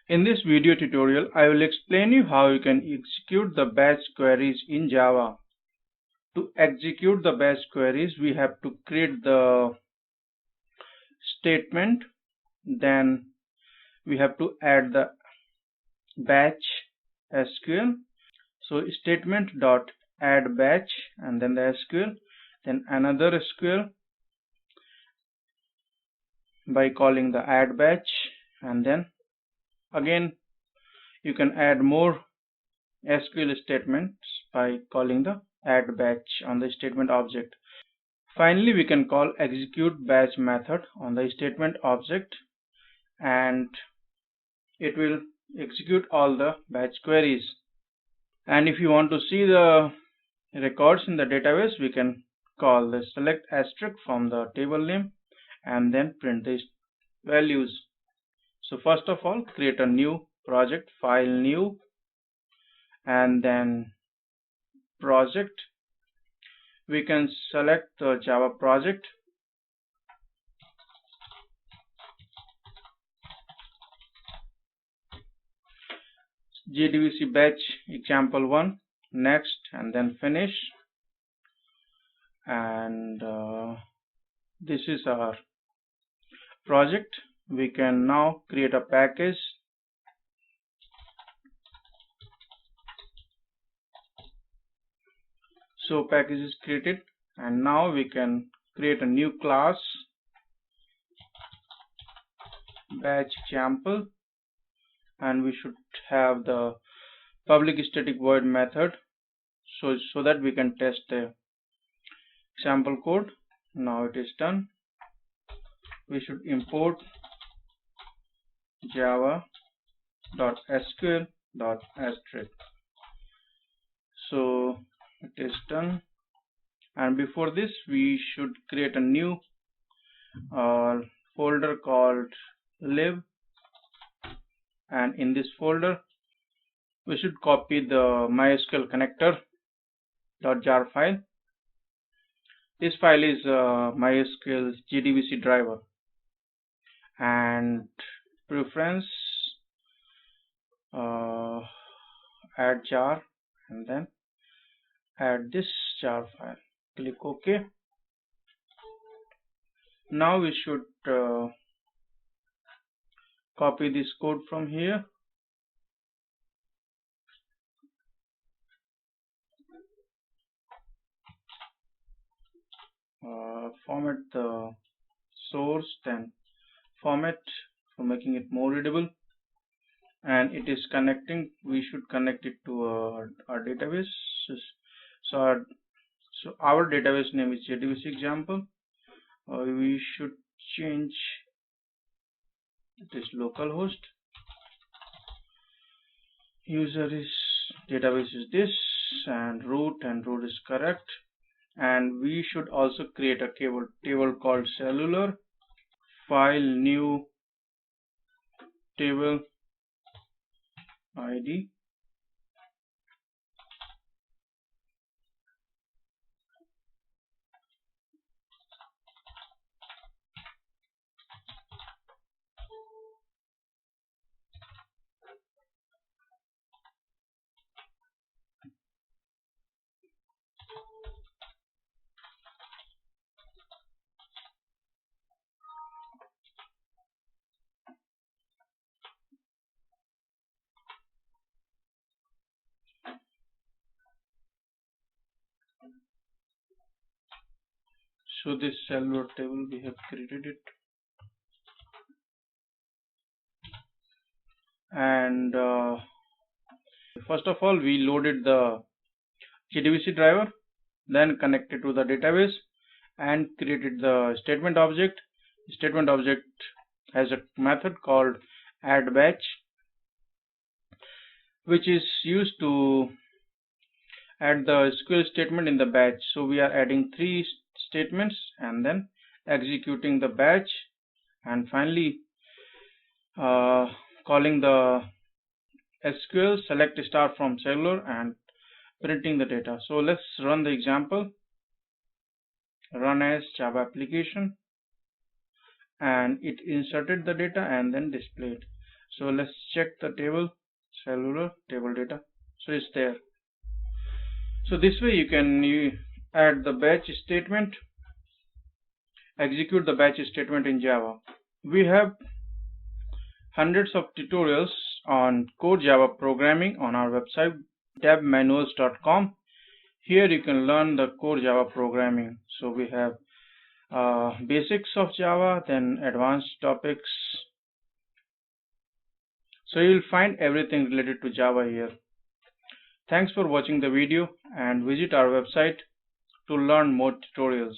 In this video tutorial, I will explain you how you can execute the batch queries in Java. To execute the batch queries, we have to create the statement, then we have to add the batch SQL. So statement dot add batch and then the SQL, then another SQL by calling the add batch, and then again you can add more SQL statements by calling the add batch on the statement object. Finally, we can call execute batch method on the statement object and it will execute all the batch queries. And if you want to see the records in the database, we can call the select asterisk from the table name and then print the values. So first of all, create a new project, file new, and then project. We can select the Java project. JDBC batch example 1, next, and then finish. And this is our project. We can now create a package. So package is created, and now we can create a new class, batch example, and we should have the public static void method so that we can test the example code. Now it is done. We should import java.sql.asterisk. So it is done, and before this we should create a new folder called lib, and in this folder we should copy the MySQL connector.jar file. This file is MySQL JDBC driver, and preference add jar, and then add this jar file. Click OK. Now we should copy this code from here. Format the source, then format for making it more readable, and it is connecting. We should connect it to our database. So our database name is JDBC example. We should change this localhost. User is database is this, and root is correct. And we should also create a table called cellular, file new table ID, so this cellular table we have created it, and first of all we loaded the JDBC driver, then connected to the database and created the statement object. Statement object has a method called add batch, which is used to add the SQL statement in the batch. So we are adding 3 statements and then executing the batch, and finally calling the SQL select star from cellular and printing the data. So let's run the example. Run as Java application, and it inserted the data and then displayed. So let's check the table, cellular table data. So it's there. So this way you can add the batch statement, execute the batch statement in Java. We have hundreds of tutorials on core Java programming on our website debmanuals.com. Here you can learn the core Java programming. So we have basics of Java, then advanced topics. So you'll find everything related to Java here. Thanks for watching the video and visit our website to learn more tutorials.